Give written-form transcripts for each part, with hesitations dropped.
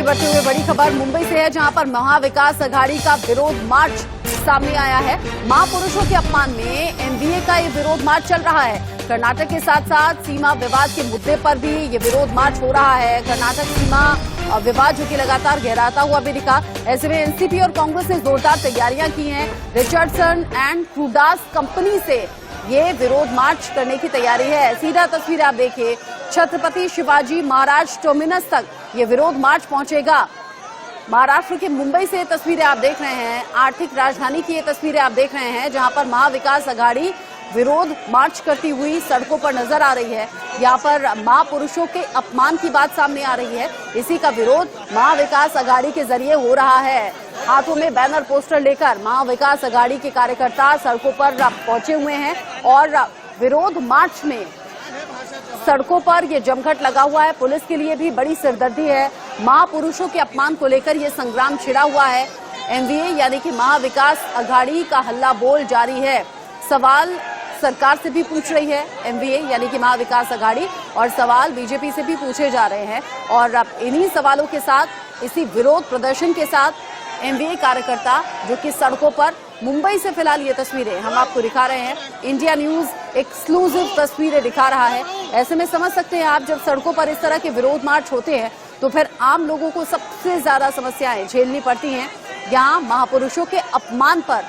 आगे बढ़ते हुए बड़ी खबर मुंबई से है, जहां पर महाविकास अघाड़ी का विरोध मार्च सामने आया है। महापुरुषों के अपमान में एमवीए का ये विरोध मार्च चल रहा है। कर्नाटक के साथ साथ सीमा विवाद के मुद्दे पर भी ये विरोध मार्च हो रहा है। कर्नाटक सीमा विवाद जो कि लगातार गहराता हुआ भी दिखा। ऐसे में एनसीपी और कांग्रेस ने जोरदार तैयारियां की हैं। रिचर्डसन एंड क्रूडास कंपनी से ये विरोध मार्च करने की तैयारी है। सीधा तस्वीर आप देखिए, छत्रपति शिवाजी महाराज टर्मिनस तक ये विरोध मार्च पहुंचेगा। महाराष्ट्र के मुंबई से तस्वीरें आप देख रहे हैं, आर्थिक राजधानी की ये तस्वीरें आप देख रहे हैं, जहां पर महाविकास अघाड़ी विरोध मार्च करती हुई सड़कों पर नजर आ रही है। यहाँ पर महापुरुषों के अपमान की बात सामने आ रही है। इसी का विरोध महाविकास अघाड़ी के जरिए हो रहा है। हाथों में बैनर पोस्टर लेकर महाविकास अघाड़ी के कार्यकर्ता सड़कों पर पहुंचे हुए हैं और विरोध मार्च में सड़कों पर ये जमघट लगा हुआ है। पुलिस के लिए भी बड़ी सिरदर्दी है। महापुरुषों के अपमान को लेकर ये संग्राम छिड़ा हुआ है। एमवीए यानी कि महाविकास अघाड़ी का हल्ला बोल जारी है। सवाल सरकार से भी पूछ रही है एमवीए यानी कि महाविकास अघाड़ी, और सवाल बीजेपी से भी पूछे जा रहे हैं। और अब इन्हीं सवालों के साथ, इसी विरोध प्रदर्शन के साथ एमवीए कार्यकर्ता जो कि सड़कों पर मुंबई से फिलहाल ये तस्वीरें हम आपको दिखा रहे हैं। इंडिया न्यूज एक्सक्लूसिव तस्वीरें दिखा रहा है। ऐसे में समझ सकते हैं आप, जब सड़कों पर इस तरह के विरोध मार्च होते हैं तो फिर आम लोगों को सबसे ज्यादा समस्याएं झेलनी पड़ती हैं। यहाँ महापुरुषों के अपमान पर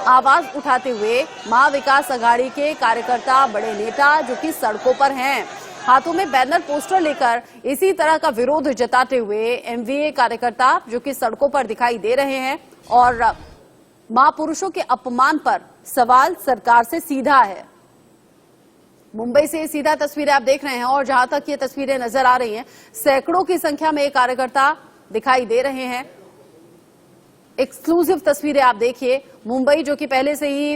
आवाज उठाते हुए महाविकास अघाड़ी के कार्यकर्ता, बड़े नेता जो कि सड़कों पर हैं, हाथों में बैनर पोस्टर लेकर इसी तरह का विरोध जताते हुए एमवीए कार्यकर्ता जो कि सड़कों पर दिखाई दे रहे हैं। और महापुरुषों के अपमान पर सवाल सरकार से सीधा है। मुंबई से सीधा तस्वीरें आप देख रहे हैं और जहां तक ये तस्वीरें नजर आ रही हैं, सैकड़ों की संख्या में कार्यकर्ता दिखाई दे रहे हैं। एक्सक्लूसिव तस्वीरें आप देखिए। मुंबई जो कि पहले से ही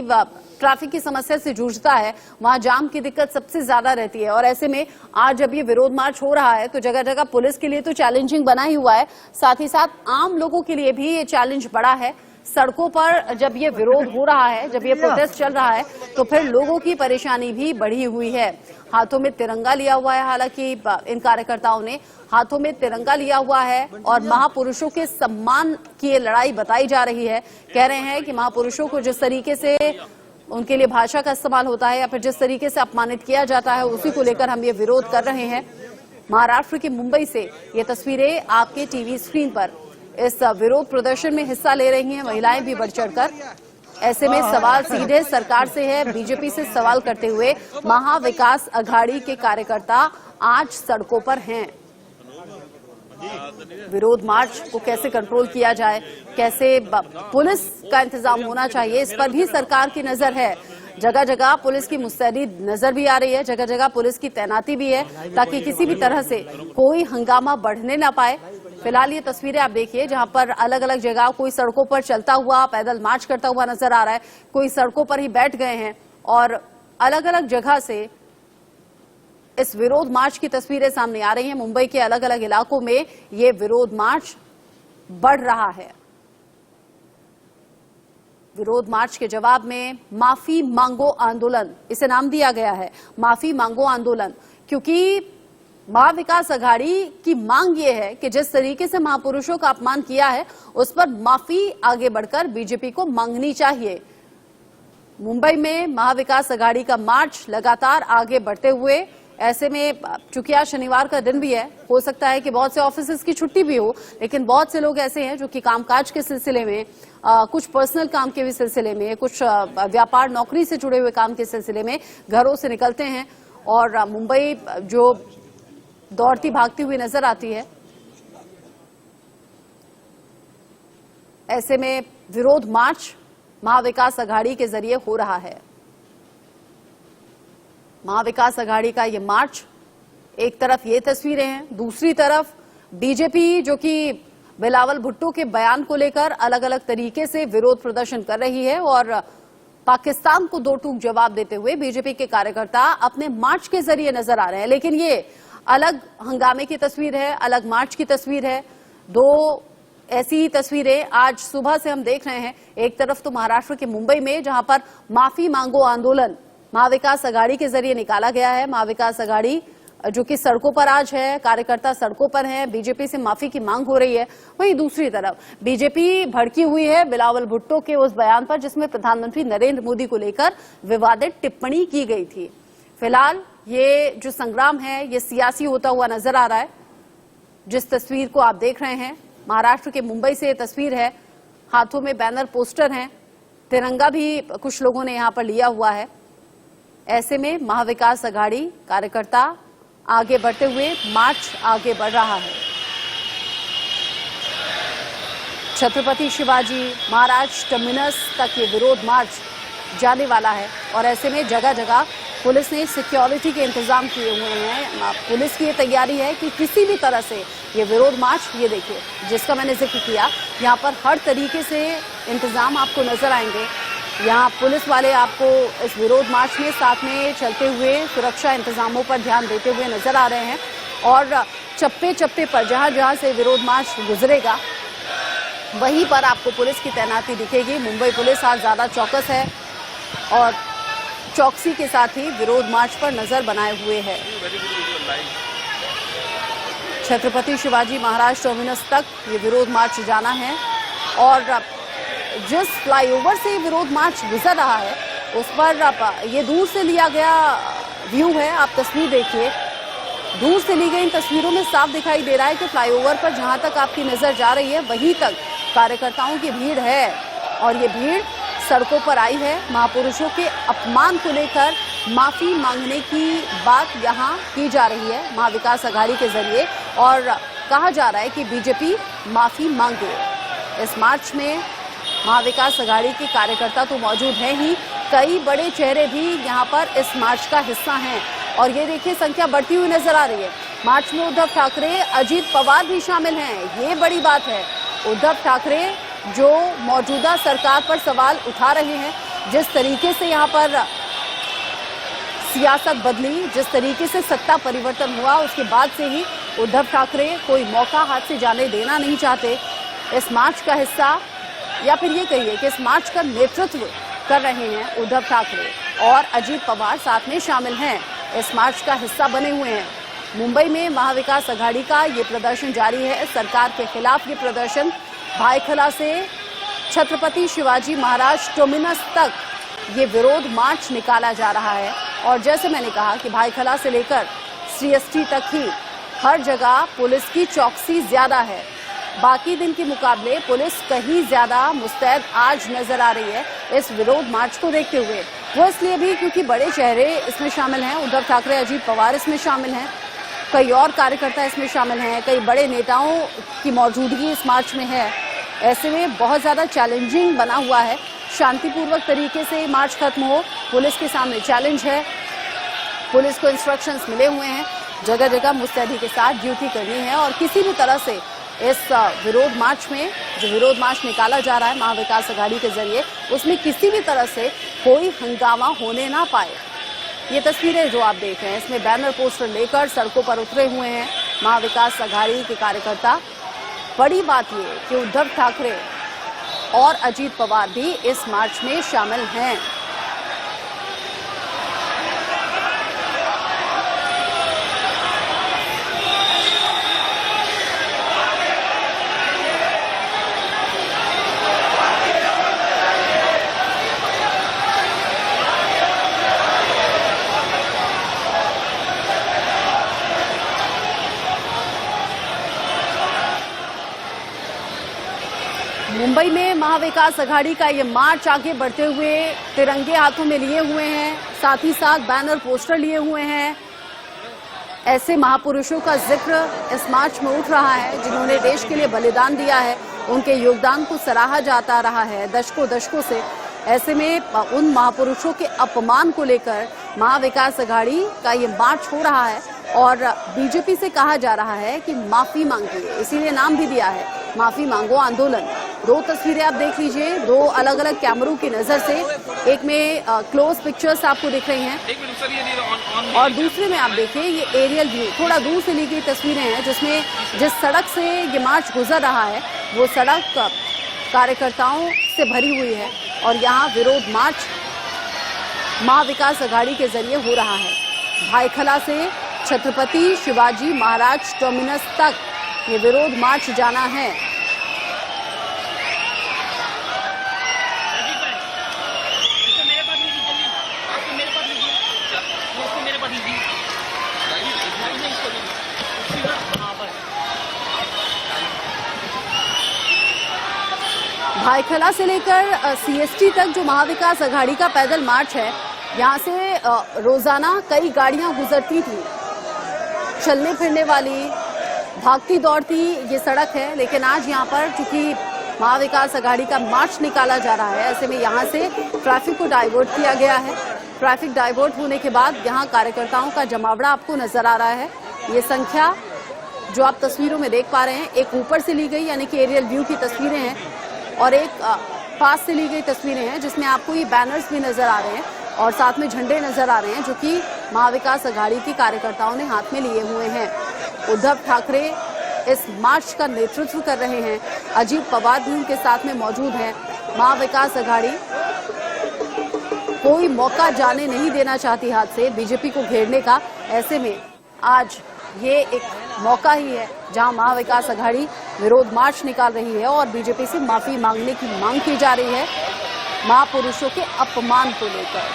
ट्रैफिक की समस्या से जूझता है, वहां जाम की दिक्कत सबसे ज्यादा रहती है। और ऐसे में आज जब ये विरोध मार्च हो रहा है तो जगह जगह पुलिस के लिए तो चैलेंजिंग बना ही हुआ है, साथ ही साथ आम लोगों के लिए भी ये चैलेंज बड़ा है। सड़कों पर जब ये विरोध हो रहा है, जब ये प्रोटेस्ट चल रहा है, तो फिर लोगों की परेशानी भी बढ़ी हुई है। हाथों में तिरंगा लिया हुआ है, हालांकि इन कार्यकर्ताओं ने हाथों में तिरंगा लिया हुआ है और महापुरुषों के सम्मान की ये लड़ाई बताई जा रही है। कह रहे हैं कि महापुरुषों को जिस तरीके से उनके लिए भाषा का इस्तेमाल होता है या फिर जिस तरीके से अपमानित किया जाता है, उसी को लेकर हम ये विरोध कर रहे हैं। महाराष्ट्र के मुंबई से ये तस्वीरें आपके टीवी स्क्रीन पर इस विरोध प्रदर्शन में हिस्सा ले रही हैं महिलाएं भी बढ़ चढ़कर। ऐसे में सवाल सीधे सरकार से है। बीजेपी से सवाल करते हुए महाविकास अघाड़ी के कार्यकर्ता आज सड़कों पर हैं। विरोध मार्च को कैसे कंट्रोल किया जाए, कैसे पुलिस का इंतजाम होना चाहिए, इस पर भी सरकार की नजर है। जगह जगह पुलिस की मुस्तैदी नजर भी आ रही है, जगह जगह पुलिस की तैनाती भी है, ताकि किसी भी तरह से कोई हंगामा बढ़ने ना पाए। फिलहाल ये तस्वीरें आप देखिए, जहां पर अलग अलग जगह कोई सड़कों पर चलता हुआ, पैदल मार्च करता हुआ नजर आ रहा है, कोई सड़कों पर ही बैठ गए हैं और अलग अलग जगह से इस विरोध मार्च की तस्वीरें सामने आ रही हैं। मुंबई के अलग अलग इलाकों में ये विरोध मार्च बढ़ रहा है। विरोध मार्च के जवाब में माफी मांगो आंदोलन, इसे नाम दिया गया है, माफी मांगो आंदोलन, क्योंकि महाविकास अघाड़ी की मांग ये है कि जिस तरीके से महापुरुषों का अपमान किया है उस पर माफी आगे बढ़कर बीजेपी को मांगनी चाहिए। मुंबई में महाविकास अघाड़ी का मार्च लगातार आगे बढ़ते हुए, ऐसे में चूंकि आज शनिवार का दिन भी है, हो सकता है कि बहुत से ऑफिसेज की छुट्टी भी हो, लेकिन बहुत से लोग ऐसे हैं जो कि कामकाज के सिलसिले में, कुछ पर्सनल काम के भी सिलसिले में, कुछ व्यापार नौकरी से जुड़े हुए काम के सिलसिले में घरों से निकलते हैं और मुंबई जो दौड़ती भागती हुई नजर आती है। ऐसे में विरोध मार्च महाविकास अघाड़ी के जरिए हो रहा है। महाविकास अघाड़ी का ये मार्च, एक तरफ ये तस्वीरें हैं, दूसरी तरफ बीजेपी जो कि बिलावल भुट्टो के बयान को लेकर अलग अलग तरीके से विरोध प्रदर्शन कर रही है और पाकिस्तान को दो टूक जवाब देते हुए बीजेपी के कार्यकर्ता अपने मार्च के जरिए नजर आ रहे हैं। लेकिन ये अलग हंगामे की तस्वीर है, अलग मार्च की तस्वीर है। दो ऐसी तस्वीरें आज सुबह से हम देख रहे हैं। एक तरफ तो महाराष्ट्र के मुंबई में, जहां पर माफी मांगो आंदोलन महाविकास अघाड़ी के जरिए निकाला गया है। महाविकास अघाड़ी जो कि सड़कों पर आज है, कार्यकर्ता सड़कों पर हैं, बीजेपी से माफी की मांग हो रही है। वहीं दूसरी तरफ बीजेपी भड़की हुई है बिलावल भुट्टो के उस बयान पर जिसमें प्रधानमंत्री नरेंद्र मोदी को लेकर विवादित टिप्पणी की गई थी। फिलहाल ये जो संग्राम है ये सियासी होता हुआ नजर आ रहा है। जिस तस्वीर को आप देख रहे हैं महाराष्ट्र के मुंबई से ये तस्वीर है, हाथों में बैनर पोस्टर हैं, तिरंगा भी कुछ लोगों ने यहां पर लिया हुआ है। ऐसे में महाविकास आघाड़ी कार्यकर्ता आगे बढ़ते हुए मार्च आगे बढ़ रहा है। छत्रपति शिवाजी महाराज टर्मिनस तक ये विरोध मार्च जाने वाला है और ऐसे में जगह जगह पुलिस ने सिक्योरिटी के इंतजाम किए हुए हैं। पुलिस की ये तैयारी है कि किसी भी तरह से ये विरोध मार्च, ये देखिए जिसका मैंने जिक्र किया, यहाँ पर हर तरीके से इंतजाम आपको नजर आएंगे। यहाँ पुलिस वाले आपको इस विरोध मार्च में साथ में चलते हुए सुरक्षा इंतजामों पर ध्यान देते हुए नजर आ रहे हैं और चप्पे चप्पे पर जहां जहां से विरोध मार्च गुजरेगा वहीं पर आपको पुलिस की तैनाती दिखेगी। मुंबई पुलिस आज ज्यादा चौकस है और चौकसी के साथ ही विरोध मार्च पर नजर बनाए हुए है। छत्रपति शिवाजी महाराज टर्मिनस तक ये विरोध मार्च जाना है और जिस फ्लाईओवर से विरोध मार्च गुजर रहा है उस पर ये दूर से लिया गया व्यू है। आप तस्वीर देखिए, दूर से ली गई इन तस्वीरों में साफ दिखाई दे रहा है कि फ्लाईओवर पर जहां तक आपकी नजर जा रही है वहीं तक कार्यकर्ताओं की भीड़ है और ये भीड़ सड़कों पर आई है। महापुरुषों के अपमान को लेकर माफी मांगने की बात यहां की जा रही है महाविकास आघाड़ी के जरिए और कहा जा रहा है कि बीजेपी माफी मांगे। इस मार्च में महाविकास आघाड़ी के कार्यकर्ता तो मौजूद हैं ही, कई बड़े चेहरे भी यहां पर इस मार्च का हिस्सा हैं और ये देखिए संख्या बढ़ती हुई नजर आ रही है। मार्च में उद्धव ठाकरे, अजीत पवार भी शामिल हैं। ये बड़ी बात है। उद्धव ठाकरे जो मौजूदा सरकार पर सवाल उठा रहे हैं, जिस तरीके से यहां पर सियासत बदली, जिस तरीके से सत्ता परिवर्तन हुआ, उसके बाद से ही उद्धव ठाकरे कोई मौका हाथ से जाने देना नहीं चाहते। इस मार्च का हिस्सा या फिर ये कहिए कि इस मार्च का नेतृत्व कर रहे हैं उद्धव ठाकरे और अजीत पवार साथ में शामिल हैं, इस मार्च का हिस्सा बने हुए हैं। मुंबई में महाविकास आघाड़ी का ये प्रदर्शन जारी है। सरकार के खिलाफ ये प्रदर्शन भाईखला से छत्रपति शिवाजी महाराज टर्मिनस तक ये विरोध मार्च निकाला जा रहा है और जैसे मैंने कहा कि भाईखला से लेकर सीएसटी तक ही हर जगह पुलिस की चौकसी ज्यादा है। बाकी दिन के मुकाबले पुलिस कहीं ज्यादा मुस्तैद आज नजर आ रही है इस विरोध मार्च को देखते हुए। वो इसलिए भी क्योंकि बड़े चेहरे इसमें शामिल हैं, उद्धव ठाकरे, अजीत पवार इसमें शामिल हैं, कई और कार्यकर्ता इसमें शामिल हैं, कई बड़े नेताओं की मौजूदगी इस मार्च में है। ऐसे में बहुत ज्यादा चैलेंजिंग बना हुआ है। शांतिपूर्वक तरीके से मार्च खत्म हो, पुलिस के सामने चैलेंज है। पुलिस को इंस्ट्रक्शंस मिले हुए हैं, जगह जगह मुस्तैदी के साथ ड्यूटी करनी है और किसी भी तरह से इस विरोध मार्च में जो विरोध मार्च निकाला जा रहा है महाविकास आघाड़ी के जरिए, उसमें किसी भी तरह से कोई हंगामा होने ना पाए। ये तस्वीरें जो आप देख रहे हैं इसमें बैनर पोस्टर लेकर सड़कों पर उतरे हुए हैं महाविकास आघाड़ी के कार्यकर्ता। बड़ी बात ये कि उद्धव ठाकरे और अजीत पवार भी इस मार्च में शामिल हैं। मुंबई में महाविकास आघाड़ी का ये मार्च आगे बढ़ते हुए तिरंगे हाथों में लिए हुए हैं, साथ ही साथ बैनर पोस्टर लिए हुए हैं। ऐसे महापुरुषों का जिक्र इस मार्च में उठ रहा है जिन्होंने देश के लिए बलिदान दिया है, उनके योगदान को सराहा जाता रहा है दशकों से। ऐसे में उन महापुरुषों के अपमान को लेकर महाविकास आघाड़ी का ये मार्च हो रहा है और बीजेपी से कहा जा रहा है कि माफी मांगिए, इसीलिए नाम भी दिया है माफी मांगो आंदोलन। दो तस्वीरें आप देख लीजिए, दो अलग अलग कैमरों की नजर से, एक में क्लोज पिक्चर्स आपको दिख रही हैं और दूसरे में आप देखिए ये एरियल व्यू, थोड़ा दूर से ली गई तस्वीरें हैं जिसमें जिस सड़क से ये मार्च गुजर रहा है वो सड़क कार्यकर्ताओं से भरी हुई है और यहाँ विरोध मार्च महाविकास आघाड़ी के जरिए हो रहा है। भाईखला से छत्रपति शिवाजी महाराज टर्मिनस तक ये विरोध मार्च जाना है। भाईखला से लेकर सीएसटी तक जो महाविकास अघाड़ी का पैदल मार्च है, यहां से रोजाना कई गाड़ियां गुजरती थी। चलने फिरने वाली, भागती दौड़ती ये सड़क है, लेकिन आज यहां पर चूंकि महाविकास अघाड़ी का मार्च निकाला जा रहा है, ऐसे में यहां से ट्रैफिक को डाइवर्ट किया गया है। ट्रैफिक डाइवर्ट होने के बाद यहां कार्यकर्ताओं का जमावड़ा आपको नजर आ रहा है। ये संख्या जो आप तस्वीरों में देख पा रहे हैं, एक ऊपर से ली गई यानी कि एरियल व्यू की तस्वीरें हैं और एक पास से ली गई तस्वीरें हैं, जिसमें आपको ये बैनर्स भी नजर आ रहे हैं और साथ में झंडे नजर आ रहे हैं जो कि महाविकास अघाड़ी के कार्यकर्ताओं ने हाथ में लिए हुए हैं। उद्धव ठाकरे इस मार्च का नेतृत्व कर रहे हैं। अजीत पवार भी उनके साथ में मौजूद हैं। महाविकास अघाड़ी कोई मौका जाने नहीं देना चाहती हाथ से बीजेपी को घेरने का। ऐसे में आज ये एक मौका ही है जहां महाविकास अघाड़ी विरोध मार्च निकाल रही है और बीजेपी से माफी मांगने की मांग की जा रही है महापुरुषों के अपमान को लेकर।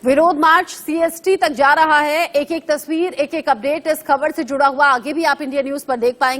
विरोध मार्च सीएसटी तक जा रहा है। एक एक तस्वीर, एक एक अपडेट इस खबर से जुड़ा हुआ आगे भी आप इंडिया न्यूज पर देख पाएंगे।